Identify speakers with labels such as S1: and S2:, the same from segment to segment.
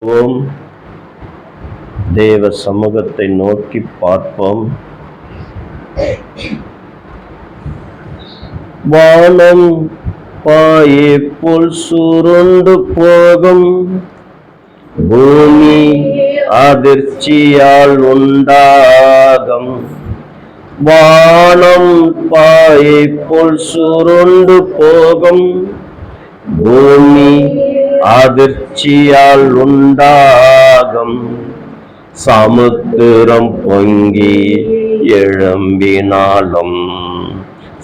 S1: ஓம் தேவ சமூகத்தை நோக்கி பார்ப்போம். வானம் பாயை போல் சுருண்டு போகும், பூமி அதிர்ச்சியால் உண்டாகும். வானம் பாயை போல் சுருண்டு போகும், பூமி அதிர்ச்சியால் உண்டாகும். சமுத்திரம் பொங்கி எழும்பினாலும்,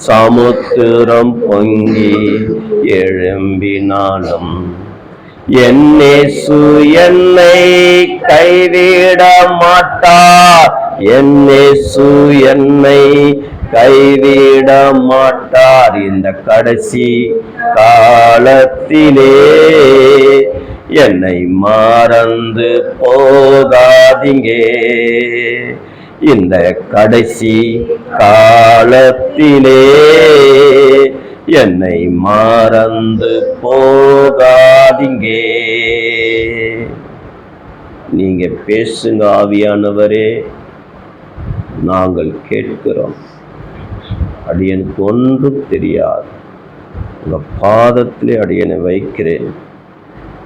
S1: சமுத்திரம் பொங்கி எழும்பினாலும், என் இயேசு என்னை கைவிட மாட்டார். என் இயேசு என்னை கைவிட மாட்டார். இந்த கடைசி காலத்திலே என்னை மறந்து போகாதீங்க. இந்த கடைசி காலத்திலே என்னை மறந்து போகாதீங்க. நீங்க பேசுங்க ஆவியானவரே, நாங்கள் கேட்கிறோம். அடியனுக்கு ஒன்றும் தெரியாது, உங்க பாதத்திலே அடியனை வைக்கிறேன்.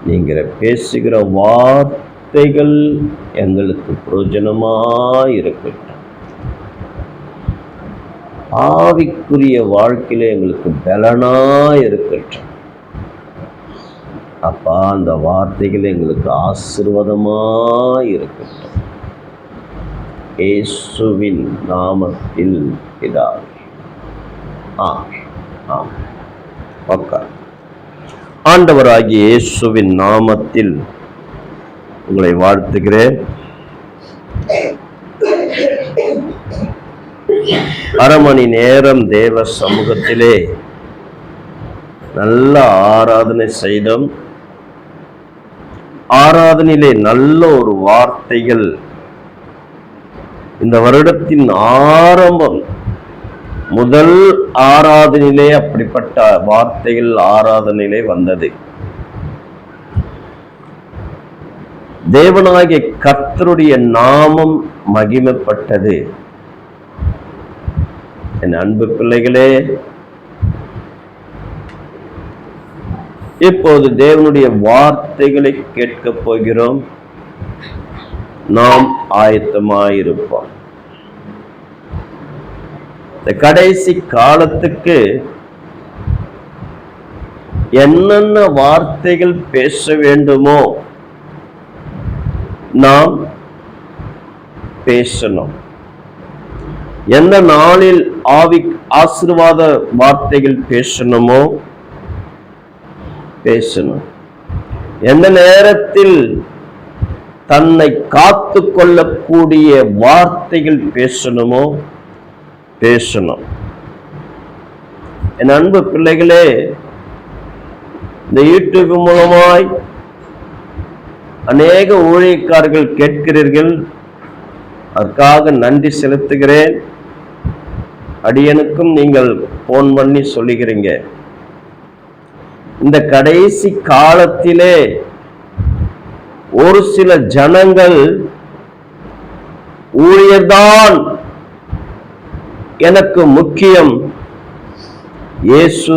S1: நீங்க பேசுகிற வார்த்தைகள் எங்களுக்கு பிரயோஜனமாயிருக்கட்டும். ஆவிக்குரிய வாழ்க்கையில எங்களுக்கு பலனாயிருக்கட்டும். அப்பா, அந்த வார்த்தைகள் எங்களுக்கு ஆசீர்வாதமாயிருக்கட்டும். இயேசுவின் நாமத்தில் பிதாவே, ஆமென். ஆண்டவராகிய இயேசுவின் நாமத்தில் உங்களை வாழ்த்துகிறேன். அரை மணி நேரம் தேவ சமூகத்திலே நல்ல ஆராதனை செய்தோம். ஆராதனையிலே நல்ல ஒரு வார்த்தைகள், இந்த வருடத்தின் ஆரம்பம் முதல் ஆராதனையிலே அப்படிப்பட்ட வார்த்தைகள் ஆராதனையிலே வந்தது. தேவனாகிய கர்த்தருடைய நாமம் மகிமைப்பட்டது. என் அன்பு பிள்ளைகளே, இப்போது தேவனுடைய வார்த்தைகளை கேட்கப் போகிறோம். நாம் ஆயத்தமாயிருப்போம். இந்த கடைசி காலத்துக்கு என்னென்ன வார்த்தைகள் பேச வேண்டுமோ நாம் பேசணும். எந்த நாளில் ஆசீர்வாத வார்த்தைகள் பேசணுமோ பேசணும். எந்த நேரத்தில் தன்னை காத்து கொள்ளக்கூடிய வார்த்தைகள் பேசணுமோ பேசணும். என் அன்பு பிள்ளைகளே, இந்த யூடியூப் மூலமாய் அநேக ஊழியக்காரர்கள் கேட்கிறீர்கள். அதற்காக நன்றி செலுத்துகிறேன். அடியனுக்கும் நீங்கள் போன் பண்ணி சொல்லுகிறீங்க. இந்த கடைசி காலத்திலே ஒரு சில ஜனங்கள் ஊழியர்தான் எனக்கு முக்கியம், இயேசு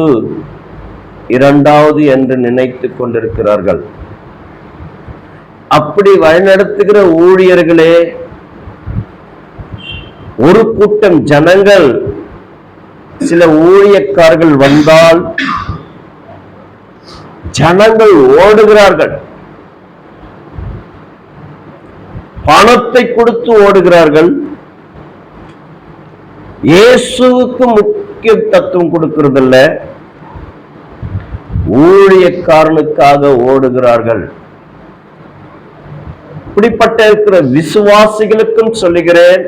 S1: இரண்டாவது என்று நினைத்துக் கொண்டிருக்கிறார்கள். அப்படி வழிநடத்துகிற ஊழியர்களே, ஒரு கூட்டம் ஜனங்கள், சில ஊழியக்காரர்கள் வந்தால் ஜனங்கள் ஓடுகிறார்கள், பணத்தை கொடுத்து ஓடுகிறார்கள். இயேசுவுக்கு முக்கியத்துவம் கொடுக்கிறதில்ல, ஊழியக்காரனுக்காக ஓடுகிறார்கள். இப்படிப்பட்ட இருக்கிற விசுவாசிகளுக்கும் சொல்லுகிறேன்,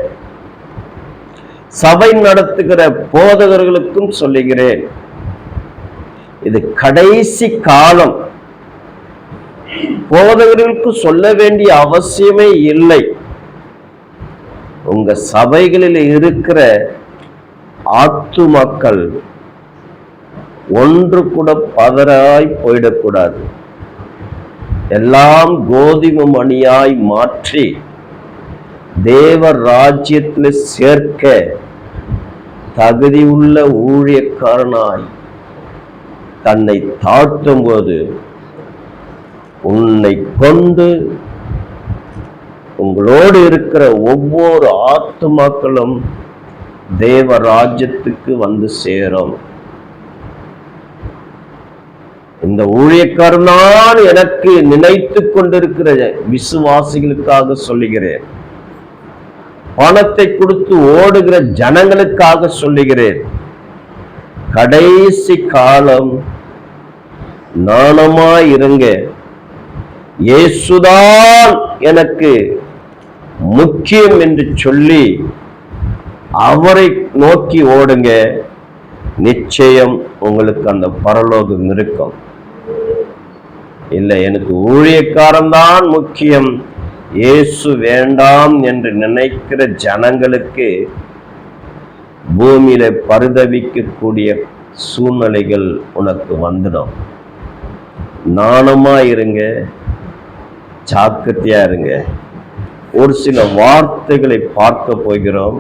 S1: சபை நடத்துகிற போதகர்களுக்கும் சொல்லுகிறேன், இது கடைசி காலம். போதகர்களுக்கு சொல்ல வேண்டிய அவசியமே இல்லை. உங்க சபைகளில் இருக்கிற ஆத்துமக்கள் ஒன்று கூட பதறாய் போயிடக்கூடாது. எல்லாம் கோதுமை மணியாய் மாற்றி தேவ ராஜ்யத்தில் சேர்க்க தகுதி உள்ள ஊழியக்காரனாய் தன்னை தாழ்த்தும் போது உன்னை கொண்டு உங்களோடு இருக்கிற ஒவ்வொரு ஆத்துமாக்களும் தேவ ராஜ்யத்துக்கு வந்து சேரும். இந்த ஊழியக்காரன் நான் எனக்கு நினைத்து கொண்டிருக்கிற விசுவாசிகளுக்காக சொல்லுகிறேன். பணத்தை கொடுத்து ஓடுகிற ஜனங்களுக்காக சொல்லுகிறேன். கடைசி காலம் நாணமாயிருங்க. இயேசுதான் எனக்கு முக்கியம் என்று சொல்லி அவரை நோக்கி ஓடுங்க. நிச்சயம் உங்களுக்கு அந்த பரலோகம் இருக்கும். இல்லை, எனக்கு ஊழியக்காரன் தான் முக்கியம், இயேசு வேண்டாம் என்று நினைக்கிற ஜனங்களுக்கு பூமியில பரிதவிக்கக்கூடிய சூழ்நிலைகள் உனக்கு வந்துடும். நாணமா இருங்க, ஜாக்கிரதையா இருங்க. ஒரு சில வார்த்தைகளை பார்க்க போகிறோம்.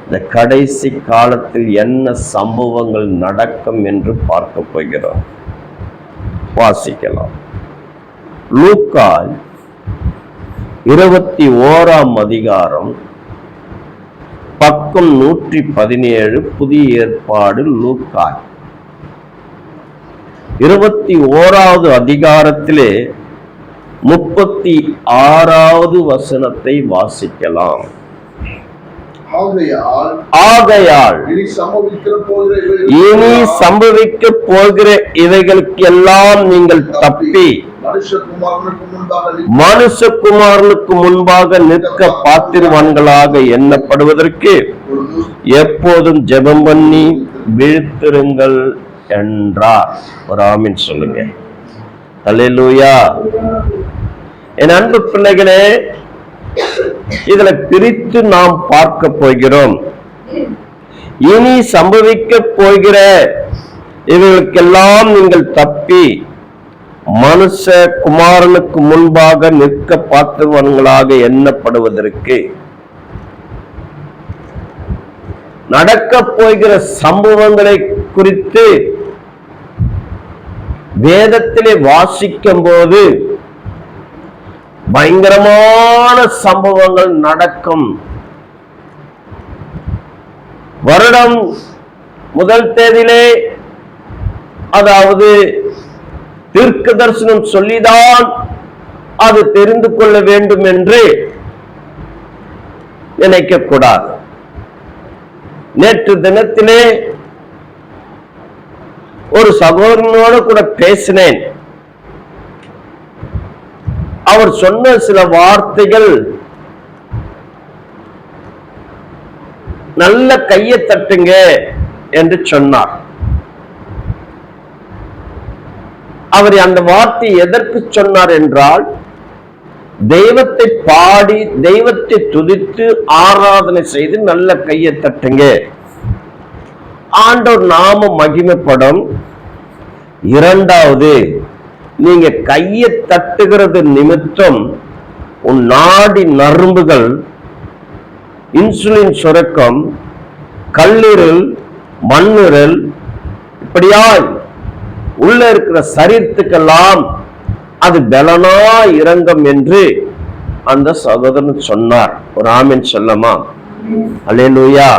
S1: இந்த கடைசி காலத்தில் என்ன சம்பவங்கள் நடக்கும் என்று பார்க்க போகிறோம். வாசிக்கலாம். லூக்கா 21ஆம் அதிகாரம் பக்கம் 117, புதிய ஏற்பாடு. லூக்கா 21வது அதிகாரத்திலே 36வது வசனத்தை வாசிக்கலாம். ஆகையால் இனி சம்பவிக்க போகிற இவைகளுக்கு எல்லாம் நீங்கள் தப்பி மனுஷகுமாரனுக்கு முன்பாக நிற்க பாத்திரவான்களாக எண்ணப்படுவதற்கு எப்போதும் ஜெபம் பண்ணி விழித்திருங்கள் என்றார். ஒரு ஆமீன் சொல்லுங்க. அல்லேலூயா. என் அன்பு பிள்ளைகளே, இதுல பிரித்து நாம் பார்க்க போகிறோம். இனி சம்பவிக்க போகிற இவர்களுக்கெல்லாம் நீங்கள் தப்பி மனுஷ குமாரனுக்கு முன்பாக நிற்க பாத்திரவான்களாக எண்ணப்படுவதற்கு நடக்க போகிற சம்பவங்களை குறித்து வேதத்திலே வாசிக்கும் போது பயங்கரமான சம்பவங்கள் நடக்கும். வருடம் முதல் தேதியிலே, அதாவது தீர்க்க தரிசனம் சொல்லிதான் அது தெரிந்து கொள்ள வேண்டும் என்று நினைக்க கூடாது. நேற்று தினத்திலே ஒரு சகோதரனோடு கூட பேசினேன். அவர் சொன்ன சில வார்த்தைகள் நல்ல கையை தட்டுங்க என்று சொன்னார். அவர் அந்த வார்த்தை எதற்கு சொன்னார் என்றால், தெய்வத்தை பாடி தெய்வத்தை துதித்து ஆராதனை செய்து நல்ல கையை தட்டுங்க, ஆண்டவர் நாமம் மகிமைப்படும். இரண்டாவது, நீங்க கையை தட்டுகிறது நிமித்தம் உன் நாடி நரம்புகள், இன்சுலின் சுரக்கம், கல்லீரல், மண்ணீரல், இப்படியாய் உள்ள இருக்கிற சரீரத்துக்கெல்லாம் அது பலனா இறங்கும் என்று அந்த சகோதரன் சொன்னார். ஒரு ஆமீன் சொல்லமா? அல்லேலூயா.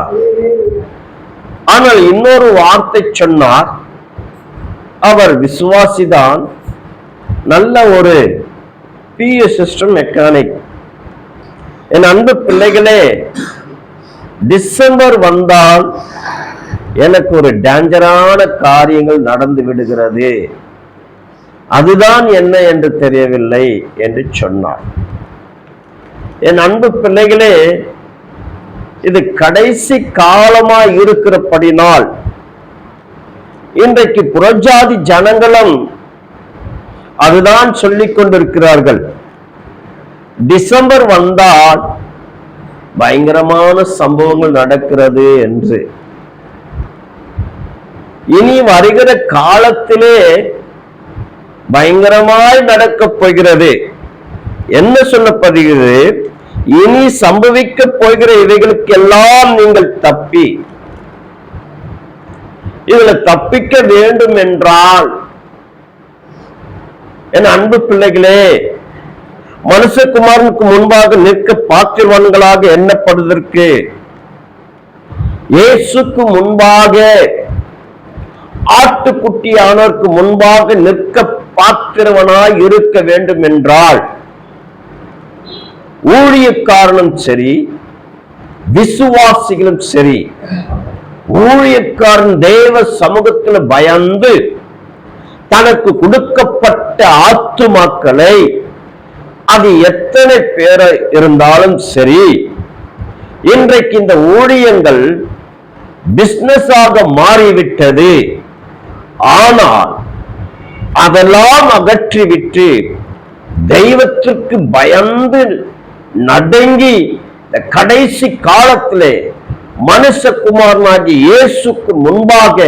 S1: ஆனால் இன்னொரு வார்த்தை சொன்னார். அவர் விசுவாசிதான், நல்ல ஒரு PA சிஸ்டம் மெக்கானிக். என் அன்பு பிள்ளைகளே, டிசம்பர் வந்தால் எனக்கு ஒரு டேஞ்சரான காரியங்கள் நடந்து விடுகிறது, அதுதான் என்ன என்று தெரியவில்லை என்று சொன்னார். என் அன்பு பிள்ளைகளே, இது கடைசி காலமாய் இருக்கிறபடினால் இன்றைக்கு புறஜாதி ஜனங்களும் அதுதான் சொல்லிக் கொண்டிருக்கிறார்கள். டிசம்பர் வந்தால் பயங்கரமான சம்பவங்கள் நடக்கிறது என்று. இனி வருகிற காலத்திலே பயங்கரமாய் நடக்கப் போகிறது. என்ன சொல்லப்படுகிறது? இனி சம்பவிக்க போகிற இவைகளுக்கு எல்லாம் நீங்கள் தப்பி, இதுல தப்பிக்க வேண்டும் என்றால், என் அன்பு பிள்ளைகளே, மனுஷகுமாரனுக்கு முன்பாக நிற்க பாத்திரவான்களாக எண்ணப்படுவதற்கு இயேசுக்கு முன்பாக, ஆட்டுக்குட்டியானவருக்கு முன்பாக நிற்க பாத்திரவனாய் இருக்க வேண்டும் என்றால், ஊழியக்காரனும் சரி, விசுவாசிகளும் சரி, ஊழியக்காரன் தேவ சமூகத்தில் பயந்து தனக்கு கொடுக்கப்பட்ட ஆத்துமாக்களை, அது எத்தனை பேர் இருந்தாலும் சரி, இன்றைக்கு இந்த ஊழியங்கள் பிசினஸாக மாறிவிட்டது. ஆனால் அதெல்லாம் அகற்றிவிட்டு தெய்வத்திற்கு பயந்து நடுங்கி இந்த கடைசி காலத்திலே மனுஷகுமாரனாகிய இயேசுக்கு முன்பாக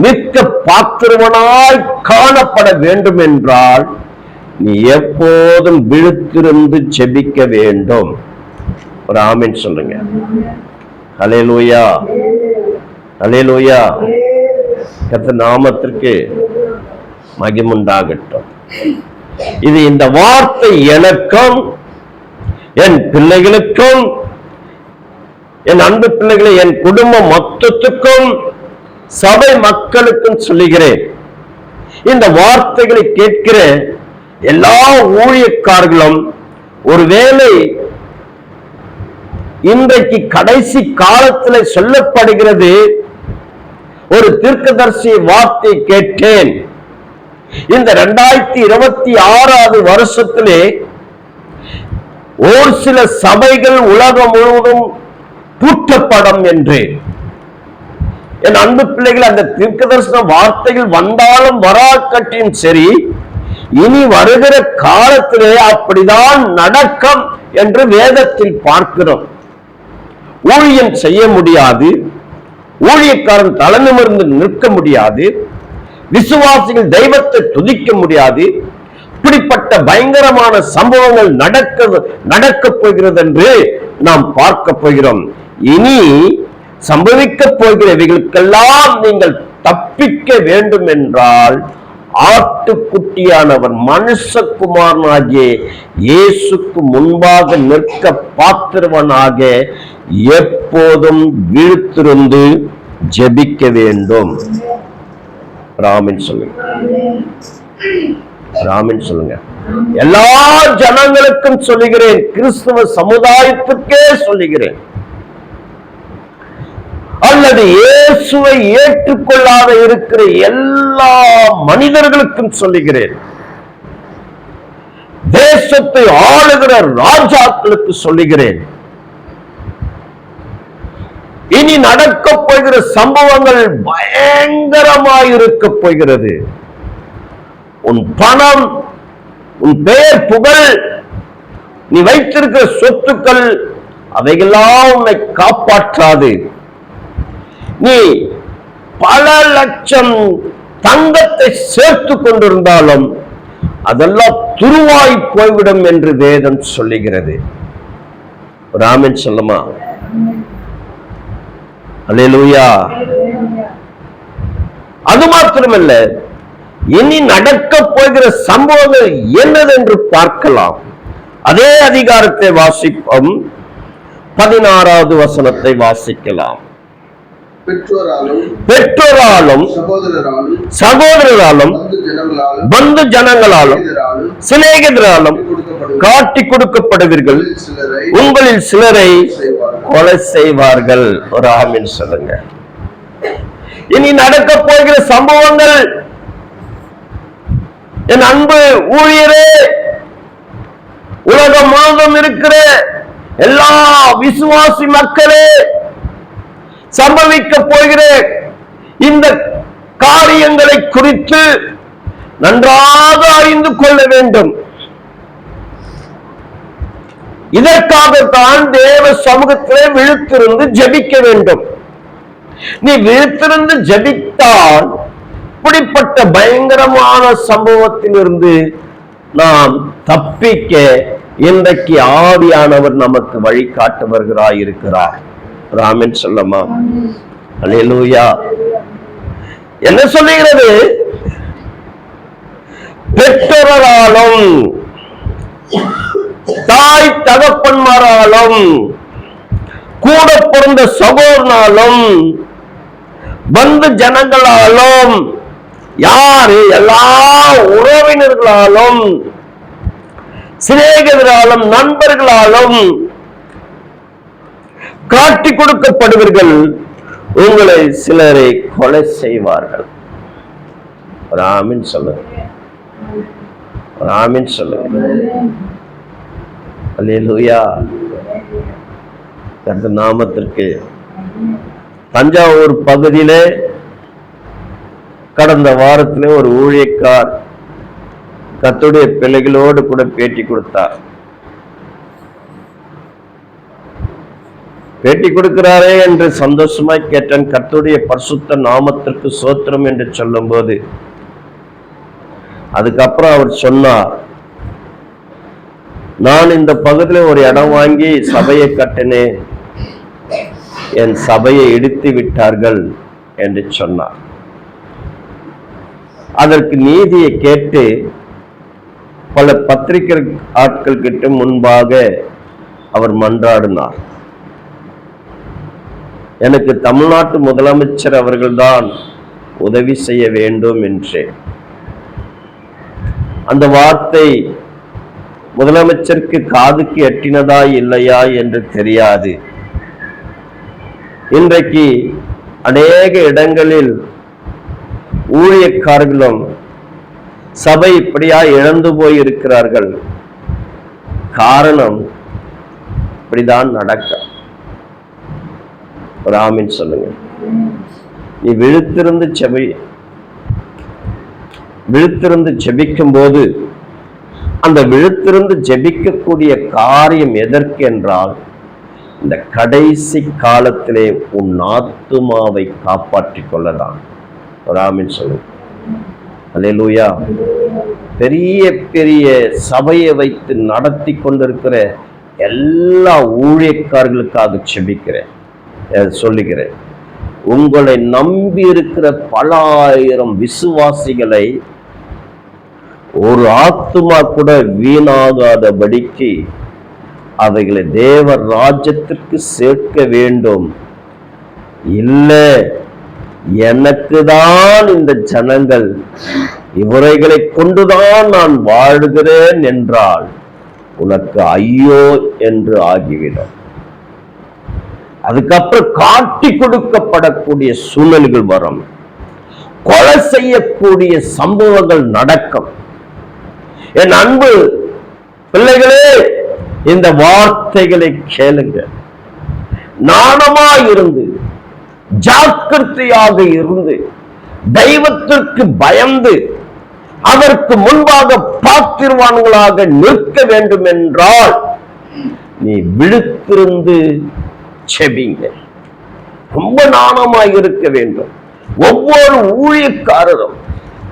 S1: நிற்க பாத்திரவனாய் காணப்பட வேண்டும் என்றால், நீ எப்போதும் விழித்திருந்து ஜெபிக்க வேண்டும். ஒரு ஆமென் சொல்லுங்க. ஹல்லேலூயா, ஹல்லேலூயா. கர்த்தர் நாமத்திற்கு மகிமுண்டாகட்டும். இது இந்த வார்த்தை எனக்கும் என் பிள்ளைகளுக்கும், என் அன்பு பிள்ளைகளை, என் குடும்பம் மொத்தத்துக்கும், சபை மக்களுக்கும் சொல்லுகிறேன். இந்த வார்த்தைகளை கேட்கிற எல்லா ஊழியக்காரர்களும், ஒருவேளை இன்றைக்கு கடைசி காலத்தில் சொல்லப்படுகிறது, ஒரு தீர்க்கதரிசி வார்த்தை கேட்டேன், இந்த 2026 வருஷத்திலே ஒரு சில சபைகள் உலகம் முழுவதும் பூட்டப்படும் என்று. என் அன்பு பிள்ளைகள், அந்த தீர்க்கதரிசன வார்த்தைகள் வந்தாலும் வராக்கட்டியும் சரி, இனி வருகிற காலத்திலே அப்படிதான் நடக்கும் என்று வேதத்தில் பார்க்கிறோம். ஊழியம் செய்ய முடியாது, ஊழியக்காரன் தலைநிமிர்ந்து நிற்க முடியாது, விசுவாசிகள் தெய்வத்தை துதிக்க முடியாது. இப்படிப்பட்ட பயங்கரமான சம்பவங்கள் நடக்க போகிறது என்று நாம் பார்க்க போகிறோம். இனி சம்பவிக்க போகிறவைகளுக்கெல்லாம் நீங்கள் தப்பிக்க வேண்டும் என்றால், ஆட்டுக்குட்டியானவர் மனுஷகுமாரனாகிய இயேசுக்கு முன்பாக நிற்க பாத்திரவனாக எப்போதும் விழித்திருந்து ஜெபிக்க வேண்டும். ராமன் சொல்லுங்க, ராமன் சொல்லுங்க. எல்லா ஜனங்களுக்கும் சொல்லுகிறேன், கிறிஸ்தவ சமுதாயத்துக்கே சொல்லுகிறேன், அல்லது இயேசுவை ஏற்றுக்கொள்ளாத இருக்கிற எல்லா மனிதர்களுக்கும் சொல்லுகிறேன், தேசத்தை ஆளுகிற ராஜாக்களுக்கு சொல்லுகிறேன். இனி நடக்க போகிற சம்பவங்கள் பயங்கரமாயிருக்க போகிறது. உன் பணம், உன் பெயர், புகழ், நீ வைத்திருக்கிற சொத்துக்கள், அவைகளெல்லாம் உன்னை காப்பாற்றாது. நீ பல லட்சம் தங்கத்தை சேர்த்து கொண்டிருந்தாலும் அதெல்லாம் துருவாய் போய்விடும் என்று வேதம் சொல்லுகிறது. ராமன் சொல்லுமா? அல்லேலூயா. அது மாத்திரமல்ல, இனி நடக்க போகிற சம்பவங்கள் என்னதென்று பார்க்கலாம். அதே அதிகாரத்தை வாசிப்போம். 16வது வசனத்தை வாசிக்கலாம். பெற்றோராலும் சகோதரராலும் பந்து ஜனங்களாலும் சிநேகிதராலும் காட்டி கொடுக்கப்படுவீர்கள், உங்களில் சிலரை கொலை செய்வார்கள். ஒரு ஆமென் சொல்லுங்க. இனி நடக்க போகிற சம்பவங்கள், என் அன்பு ஊழியரே, உலகம் முழுவதும் இருக்கிற எல்லா விசுவாசி மக்களே, சம்பவிக்க போகிற இந்த காரியங்களை குறித்து நன்றாக அறிந்து கொள்ள வேண்டும். இதற்காகத்தான் தேவ சமூகத்திலே விழித்திருந்து ஜெபிக்க வேண்டும். நீ விழித்திருந்து ஜெபித்தால் இப்படிப்பட்ட பயங்கரமான சம்பவத்திலிருந்து நாம் தப்பிக்க இன்றைக்கு ஆவியானவர் நமக்கு வழிகாட்ட வருகிறாய் இருக்கிறார். ஆமென் சொல்லமா? அல்லேலூயா. என்ன சொல்லுகிறது? பெற்றோராலும் தாய் தகப்பன்மாராலும் கூட பிறந்த சகோதரனாலும் பந்து ஜனங்களாலும் யாரு எல்லா உறவினர்களாலும் சிநேகிதராலும் நண்பர்களாலும் காட்டி கொடுக்கப்படுவீர்கள். உங்களை சிலரை கொலை செய்வார்கள். ஆமென் சொல்லுங்க. ஆமென் சொல்லுங்க. அல்லேலூயா. கர்த்தர் நாமத்திற்கு. தஞ்சாவூர் பகுதியிலே கடந்த வாரத்திலே ஒரு ஊழியக்கார் கர்த்தருடைய பிள்ளைகளோடு கூட பேட்டி கொடுத்தார். பேட்டி கொடுக்கிறாரே என்று சந்தோஷமாய் கேட்டேன். கர்த்தருடைய பரிசுத்த நாமத்திற்கு ஸ்தோத்திரம் என்று சொல்லும் போது அதுக்கப்புறம் அவர் சொன்னார், நான் இந்த பகுதியில் ஒரு இடம் வாங்கி சபையை கட்டினேன், என் சபையை இடித்து விட்டார்கள் என்று சொன்னார். அதற்கு நீதியை கேட்டு பல பத்திரிகை ஆட்கள் கிட்ட முன்பாக அவர் மன்றாடினார். எனக்கு தமிழ்நாட்டு முதலமைச்சர் அவர்கள்தான் உதவி செய்ய வேண்டும் என்று. அந்த வார்த்தை முதலமைச்சருக்கு காதுக்கு எட்டினதா இல்லையா என்று தெரியாது. இன்றைக்கு அநேக இடங்களில் ஊழியக்காரர்களும் சபை இப்படியா இழந்து போய் இருக்கிறார்கள். காரணம் இப்படிதான் நடக்க. ஆமென் சொல்லுங்க. நீ விழுத்திருந்து ஜெபிக்கும் போது அந்த விழுத்திருந்து ஜெபிக்கக்கூடிய காரியம் எதற்கு என்றால், இந்த கடைசி காலத்திலே உன் ஆத்துமாவை காப்பாற்றிக் கொள்ளலாம். ஆமென் சொல்லுங்க. அல்லேலூயா. பெரிய பெரிய சபையை வைத்து நடத்தி கொண்டிருக்கிற எல்லா ஊழியக்காரர்களுக்காக ஜெபிக்கிறேன், சொல்லுகிறேன். உங்களை நம்பி இருக்கிற பல ஆயிரம் விசுவாசிகளை ஒரு ஆத்துமா கூட வீணாகாதபடிக்கு அவைகளை தேவ ராஜ்யத்திற்கு சேர்க்க வேண்டும். இல்லை, எனக்கு தான் இந்த ஜனங்கள், இவரைகளை கொண்டுதான் நான் வாழ்கிறேன் என்றால் உனக்கு ஐயோ என்று ஆகிவிடும். அதுக்கப்புறம் காட்டி கொடுக்கப்படக்கூடிய சூழ்நிலைகள் வரும். கொலை செய்யக்கூடிய சம்பவங்கள் நடக்கும். என் அன்பு பிள்ளைகளே, இந்த வார்த்தைகளை கேளுங்க. நாணமாயிருந்து ஜாக்கிரதையாக இருந்து தெய்வத்திற்கு பயந்து அதற்கு முன்பாக பாத்திரவான்களாக நிற்க வேண்டும் என்றால் நீ விழுத்திருந்து செபிங்க. ரொம்ப நாணமாய் இருக்க வேண்டும். ஒவ்வொரு ஊழியக்காரரும்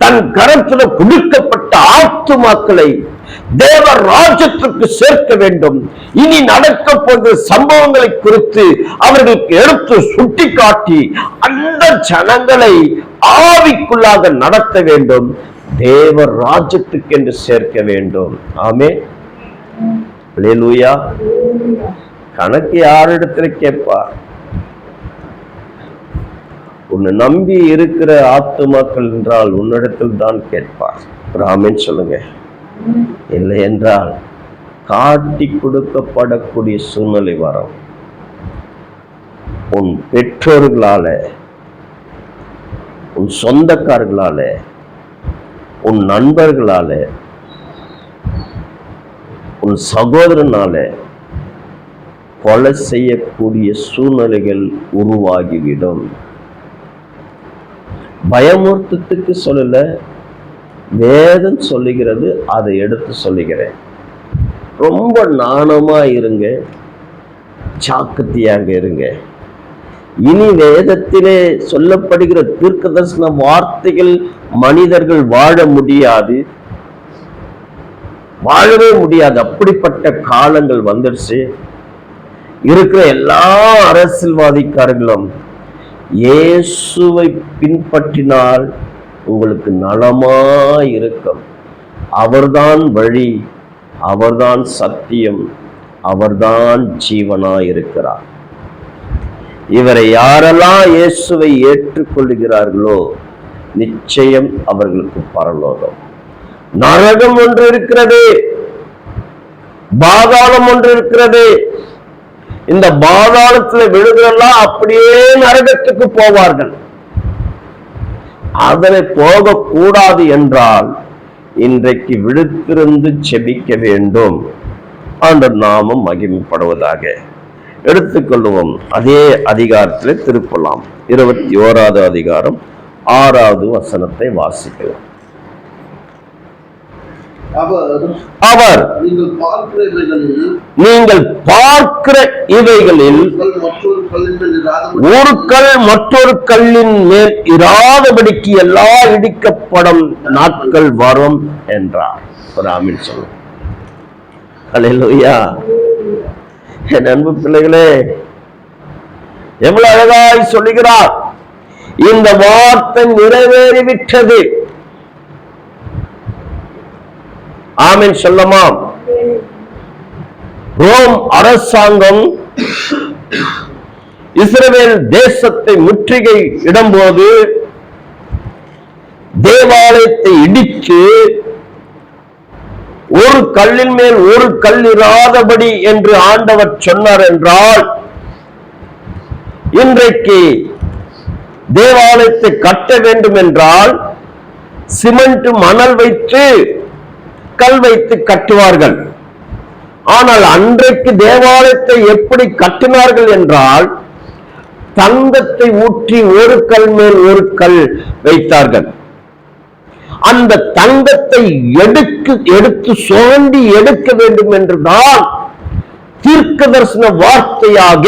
S1: தன் கரத்தில் கொடுக்கப்பட்ட ஆத்துமாக்களை தேவ ராஜ்யத்திற்கு சேர்க்க வேண்டும். இனி நடக்க போகிற சம்பவங்களை குறித்து அவர்களுக்கு எடுத்து சுட்டி காட்டி அந்த ஜனங்களை ஆவிக்குள்ளாக நடத்த வேண்டும். தேவ ராஜ்யத்துக்கு என்று சேர்க்க வேண்டும். ஆமென். அல்லேலூயா. கணக்கு யாரிடத்துல கேட்பார்? உன்னை நம்பி இருக்கிற ஆத்துமாக்கள் என்றால் உன்னிடத்தில் தான் கேட்பார். ஆமென் சொல்லுங்க. இல்லை என்றால் காட்டி கொடுக்கப்படக்கூடிய சூழ்நிலை வரும். உன் பெற்றோர்களால, உன் சொந்தக்காரர்களால, உன் நண்பர்களால, உன் சகோதரனால கொலை செய்யக்கூடிய சூழ்நிலைகள் உருவாகிவிடும். பயமுறுத்தத்துக்கு சொல்லல, வேதம் சொல்லுகிறது, அதை எடுத்து சொல்லுகிறேன். ரொம்ப நாணமா இருங்க, ஜாக்கிரதையாக இருங்க. இனி வேதத்திலே சொல்லப்படுகிற தீர்க்கதரிசன வார்த்தைகள் மனிதர்கள் வாழ முடியாது, வாழவே முடியாது. அப்படிப்பட்ட காலங்கள் வந்துடுச்சு. இருக்கிற எல்லா அரசியல்வாதிக்காரர்களும் இயேசுவை பின்பற்றினால் உங்களுக்கு நலமாய் இருக்கும், அவர்தான் வழி, அவர்தான் சத்தியம், அவர்தான் ஜீவனாய் இருக்கிறார். இவரை யாரெல்லாம் இயேசுவை ஏற்றுக்கொள்கிறார்களோ நிச்சயம் அவர்களுக்கு பரலோகம். நரகம் ஒன்று இருக்கிறது, பாதாளம் ஒன்று இருக்கிறது. இந்த பாதாளத்தில் விழுகிறெல்லாம் அப்படியே நரகத்துக்கு போவார்கள். அதனை போகக்கூடாது என்றால் இன்றைக்கு விழுத்திருந்து செபிக்க வேண்டும். ஆண்டவர் நாமம் மகிமைப்படுவதாக. எடுத்துக்கொள்வோம். அதே அதிகாரத்தில் திருப்பலாம். 21வது அதிகாரம் 6வது வசனத்தை வாசிக்கலாம். அவர் நீங்கள் பார்க்கிற இவைகளில் ஒரு கல் மற்றொரு கல்லின் மேல் இராதபடிக்கு எல்லா இடிக்கப்படும் நாட்கள் வரும் என்றார். ஒரு ஆமீன் சொல்லுங்க. அல்லேலூயா. என் அன்பு பிள்ளைகளே, எவ்வளவு அழகாய் சொல்லுகிறார். இந்த வார்த்தை நிறைவேறிவிட்டது. ஆமென் சொல்லமாம். ரோம் அரசாங்கம் இஸ்ரவேல் தேசத்தை முற்றுகை இடும்போது தேவாலயத்தை இடித்து ஒரு கல்லின் மேல் ஒரு கல் இராதபடி என்று ஆண்டவர் சொன்னார் என்றால், இன்றைக்கு தேவாலயத்தை கட்ட வேண்டும் என்றால் சிமெண்ட் மணல் வைத்து கல் வைத்து கட்டுவார்கள். ஆனால் அன்றைக்கு தேவாலயத்தை எப்படி கட்டினார்கள் என்றால் தங்கத்தை ஊற்றி ஒரு கல் மேல் ஒரு கல் வைத்தார்கள். அந்த தங்கத்தை எடுத்து சுரண்டி எடுக்க வேண்டும் என்றுதான் தீர்க்க தரிசன வார்த்தையாக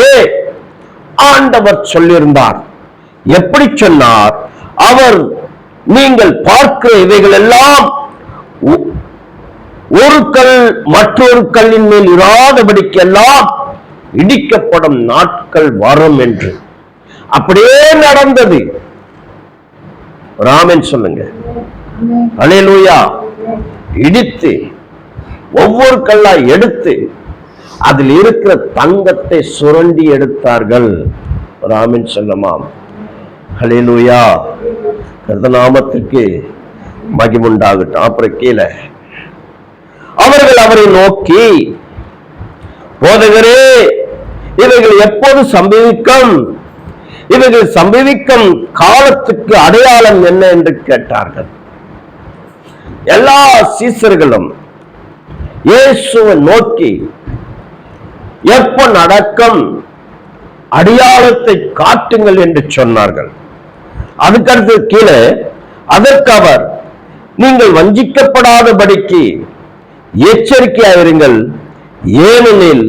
S1: ஆண்டவர் சொல்லியிருந்தார். எப்படி சொன்னார்? அவர் நீங்கள் பார்க்கிற இவைகள் எல்லாம் ஒரு கல் மற்றொரு கல்லின் மேல் இராதபடிக்கெல்லாம் இடிக்கப்படும் நாட்கள் வரும் என்று. அப்படியே நடந்தது. ராமன் சொல்லுங்க. அல்லேலூயா. இடித்து ஒவ்வொரு கல்லா எடுத்து அதில் இருக்கிற தங்கத்தை சுரண்டி எடுத்தார்கள். ராமன் சொல்லமாம். அல்லேலூயா. கர்த்தநாமத்திற்கு மகிமுண்டாகட்டும். அப்புறம் கீழே அவர்கள் அவரை நோக்கி, போதகரே, இவைகள் எப்போது சம்பவிக்கும்? இவைகள் சம்பவிக்கும் காலத்துக்கு அடையாளம் என்ன என்று கேட்டார்கள். எல்லா சீசர்களும் இயேசுவை நோக்கி எப்ப நடக்கும், அடையாளத்தை காட்டுங்கள் என்று சொன்னார்கள். அதுக்கடுத்து கீழே, அதற்கு அவர், நீங்கள் வஞ்சிக்கப்படாதபடிக்கு எச்சரிக்கையாயிருங்கள், ஏனெனில்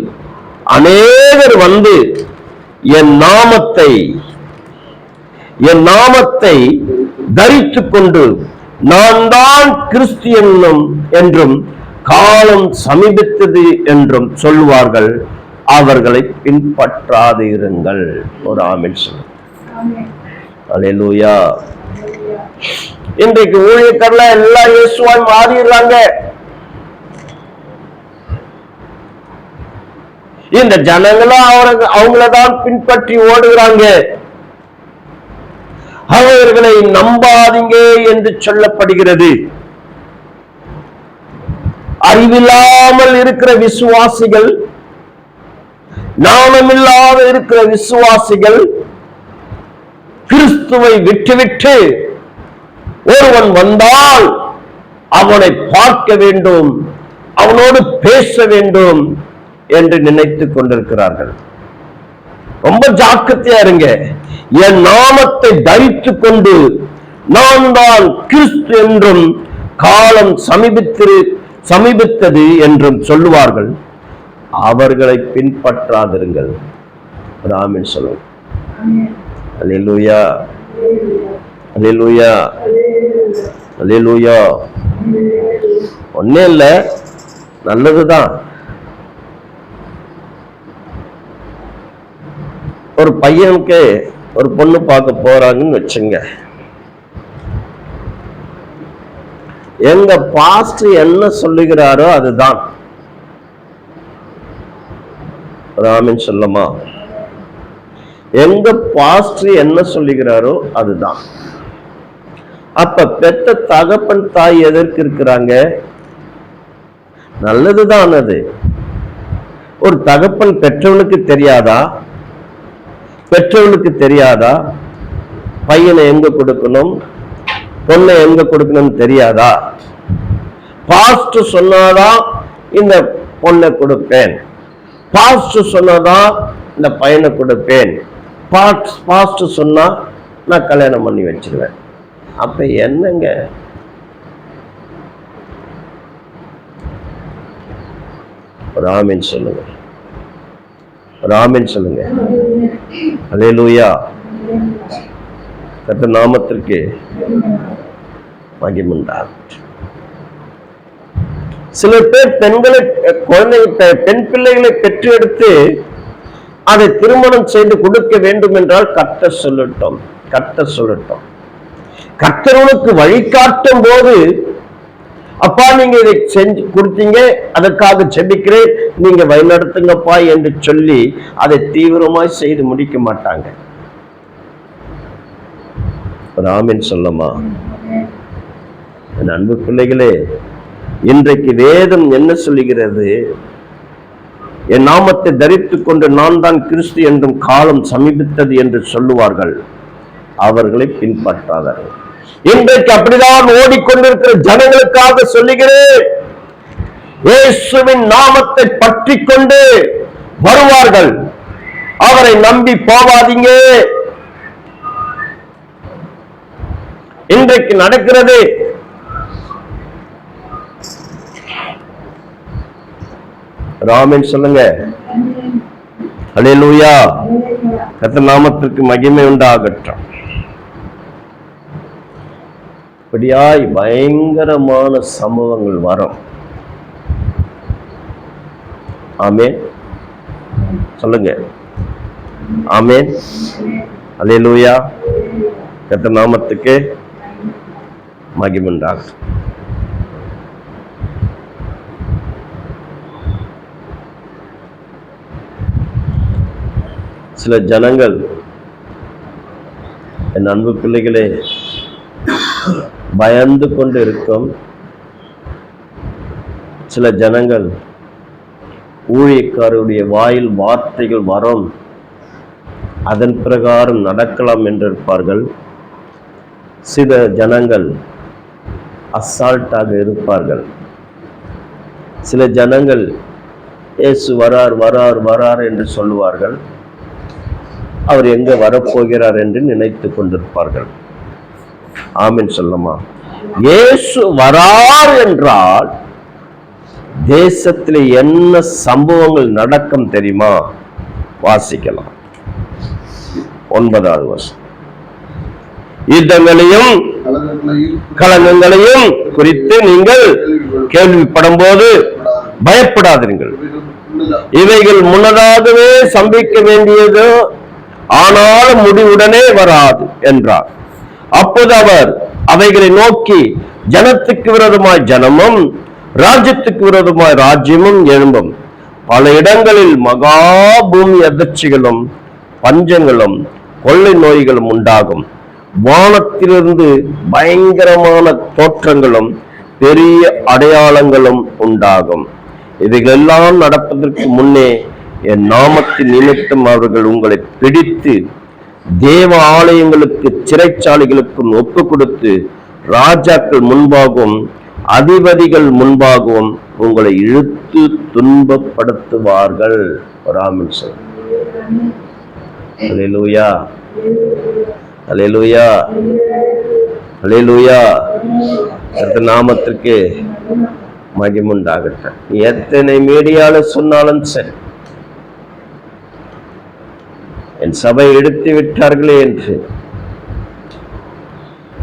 S1: அநேகர் வந்து என் நாமத்தை தரித்துக் கொண்டு நான் தான் கிறிஸ்து என்றும் காலம் சமீபித்தது என்றும் சொல்வார்கள், அவர்களை பின்பற்றாதிருங்கள். ஒரு ஆமென் சொல்லுங்க. அல்லேலூயா. இன்றைக்கு ஊழியக்காரர்கள் எல்லாம் இயேசுவாய் மாறிடுறாங்க. இந்த ஜனங்களும் அவங்களதான் பின்பற்றி ஓடுகிறாங்க. அவர்களை நம்பாதீங்க என்று சொல்லப்படுகிறது. அறிவில்லாமல் இருக்கிற விசுவாசிகள், ஞானமில்லாத இருக்கிற விசுவாசிகள் கிறிஸ்துவை விட்டுவிட்டு ஒருவன் வந்தால் அவனை பார்க்க வேண்டும், அவனோடு பேச வேண்டும் என்று நினைத்துக் கொண்டிருக்கிறார்கள். ரொம்ப ஜாக்கிரதையா இருங்க. என் நாமத்தை தரித்துக் கொண்டு நான் தான் கிறிஸ்து என்றும் காலம் சமீபித்தது என்றும் சொல்லுவார்கள், அவர்களை பின்பற்றாதிருங்கள். ஆமென் சொல்லுங்க. அல்லேலூயா. அல்லேலூயா, அல்லேலூயா. ஒண்ணே இல்ல, நல்லதுதான். ஒரு பையனுக்கு ஒரு பொண்ணு பார்க்க போறாங்கன்னு வச்சுங்க. எங்க பாஸ்டர் என்ன சொல்லுகிறாரோ அதுதான். ஆமென் சொல்லுமா? எங்க பாஸ்டர் என்ன சொல்லுகிறாரோ அதுதான். அப்ப பெத்த தகப்பன் தாய் எதற்கு இருக்கிறாங்க? நல்லதுதான். அது ஒரு தகப்பன் பெற்றவனுக்கு தெரியாதா? பெற்றவனுக்கு தெரியாதா பையனை எங்க கொடுக்கணும், பொண்ணை எங்க கொடுக்கணும் தெரியாதா? பாஸ்டர் சொன்னாதான் இந்த பொண்ணை கொடுப்பேன், பாஸ்டர் சொன்னாதான் இந்த பையனை கொடுப்பேன், பாஸ்டர் சொன்னா நான் கல்யாணம் பண்ணி வச்சிருவேன். அப்ப என்னங்க? ஆமென் சொல்லுங்க, ஆமென் சொல்லுங்க. அல்லேலூயா. கர்த்தர் நாமத்திற்கு மகிமை உண்டாகட்டும். சில பேர் பெண்களை பெண் பிள்ளைகளை பெற்று எடுத்து அதை திருமணம் செய்து கொடுக்க வேண்டும் என்றால் கர்த்தர் சொல்லட்டும், கர்த்தர் சொல்லட்டும். கர்த்தருக்கு வழிகாட்டும் போது, அப்பா நீங்க இதை செஞ்சு கொடுத்தீங்க, அதற்காக ஜெபிக்கிறேன், நீங்க வழிநடத்துங்கப்பா என்று சொல்லி அதை தீவிரமாய் செய்து முடிக்க மாட்டாங்க. ஆமென் சொல்லமா? என் அன்பு பிள்ளைகளே, இன்றைக்கு வேதம் என்ன சொல்லுகிறது? என் நாமத்தை தரித்துக் கொண்டு நான் தான் கிறிஸ்து என்றும் காலம் சமீபித்தது என்று சொல்லுவார்கள், அவர்களை பின்பற்றாதார்கள். இன்றைக்கு அப்படிதான் ஓடிக்கொண்டிருக்கிற ஜனங்களுக்காக சொல்லுகிறேன், இயேசுவின் நாமத்தை பற்றி கொண்டு வருவார்கள், அவரை நம்பி போவாதீங்க. இன்றைக்கு நடக்கிறது. ஆமென் சொல்லுங்க. அல்லேலூயா. கர்த்தர் நாமத்திற்கு மகிமை உண்டாகட்டும். இப்படியாய் பயங்கரமான சம்பவங்கள் வரும். ஆமென் சொல்லுங்க. ஆமென். அல்லேலூயா. கர்த்தர் நாமத்துக்கு மகிமை உண்டாகட்டும். சில ஜனங்கள், என் அன்பு பிள்ளைகளே, பயந்து கொண்டு இருக்கும். சில ஜனங்கள் ஊழியக்காரருடைய வாயில் வார்த்தைகள் வரும், அதன் பிரகாரம் நடக்கலாம் என்றிருப்பார்கள். சில ஜனங்கள் அசால்ட்டாக இருப்பார்கள். சில ஜனங்கள் இயேசு வரார் வரார் வரார் என்று சொல்லுவார்கள், அவர் எங்க வரப்போகிறார் என்று நினைத்து கொண்டிருப்பார்கள். ஆமென் சொல்லுமா? இயேசு வரார் என்றால் தேசத்தில் என்ன சம்பவங்கள் நடக்கும் தெரியுமா? வாசிக்கலாம். 9வது வசனம். யுத்தங்களையும் கலங்கங்களையும் குறித்து நீங்கள் கேள்விப்படும் போது பயப்படாதீர்கள், இவைகள் முன்னதாகவே சம்பிக்க வேண்டியது, ஆனாலும் முடிவுடனே வராது என்றார். அப்போது அவர் அவைகளை நோக்கி, ஜனத்துக்கு விரோதமாய் ஜனமும் ராஜ்யத்துக்கு விரோதமாய் ராஜ்யமும் எழும்பும், பல இடங்களில் மகா பூமி அதிர்ச்சிகளும் பஞ்சங்களும் கொள்ளை நோய்களும் உண்டாகும், வானத்திலிருந்து பயங்கரமான தோற்றங்களும் பெரிய அடையாளங்களும் உண்டாகும். இவைகளெல்லாம் நடப்பதற்கு முன்னே என் நாமத்தின் நிமித்தம் அவர்கள் உங்களை பிடித்து தேவ ஆலயங்களுக்கு சிறைச்சாலைகளுக்கும் ஒப்பு கொடுத்து ராஜாக்கள் முன்பாகவும் அதிபதிகள் முன்பாகவும் உங்களை இழுத்து துன்பப்படுத்துவார்கள். ஆமென் சொல்லுங்க. அல்லேலூயா, அல்லேலூயா, அல்லேலூயா. கர்த்தர் நாமத்திற்கு மகிமை உண்டாகட்டும். எத்தனை மீடியால சொன்னாலும் சரி, என் சபை எடுத்து விட்டார்களே என்று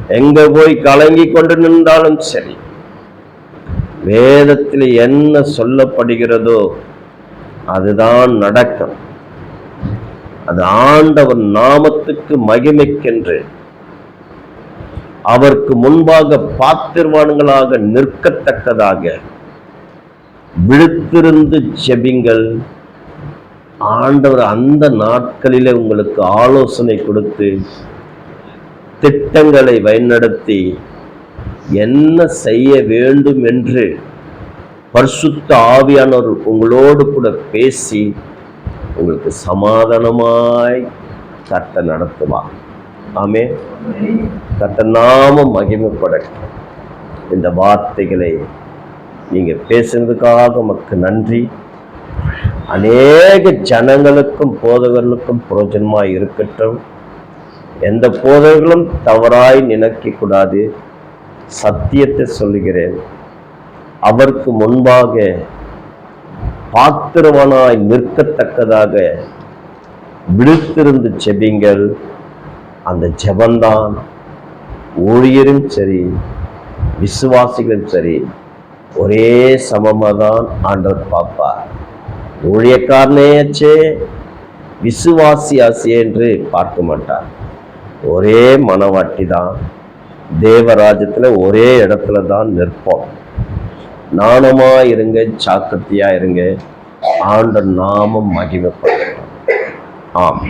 S1: எங்க போய் கலங்கி கொண்டு நின்றாலும் சரி, வேதத்தில் என்ன சொல்லப்படுகிறதோ அதுதான் நடக்கும். அது ஆண்டவர் நாமத்துக்கு மகிமைக்கென்று அவருக்கு முன்பாக பாத்திரவான்களாக நிற்கத்தக்கதாக விழித்திருந்து ஜெபிங்கள். ஆண்டவர் அந்த நாட்களிலே உங்களுக்கு ஆலோசனை கொடுத்து திட்டங்களை வழிநடத்தி என்ன செய்ய வேண்டும் என்று பரிசுத்த ஆவியானவர் உங்களோடு கூட பேசி உங்களுக்கு சமாதானமாய் கட்ட நடத்துவார். ஆமென். கர்த்தர் நாமம் மகிமைப்படட்டும். இந்த வார்த்தைகளை நீங்க பேசுனதுக்காக உமக்கு நன்றி. அநேக ஜனங்களுக்கும் போதகர்களுக்கும் பிரயோஜனமாய் இருக்கட்டும். எந்த போதகர்களும் தவறாய் நினைக்க கூடாது. சத்தியத்தை சொல்லுகிறேன். அவருக்கு முன்பாக பாத்திரவானாய் நிற்கத்தக்கதாக விழித்திருந்து ஜெபிங்கள். அந்த ஜெபந்தான் ஊழியரும் சரி, விசுவாசிகளும் சரி, ஒரே சமமாதான் ஆண்டவர் பார்ப்பார். ஊழியக்காரனேச்சே விசுவாசியாச்சே என்று பார்க்க மாட்டார். ஒரே மனவாட்டி தான். தேவராஜ்யத்துல ஒரே இடத்துல தான் நிற்போம். நாணமா இருங்க, ஜாக்கிரதையா இருங்க. ஆண்டவர் நாமம் மகிமைப்படும். ஆம்.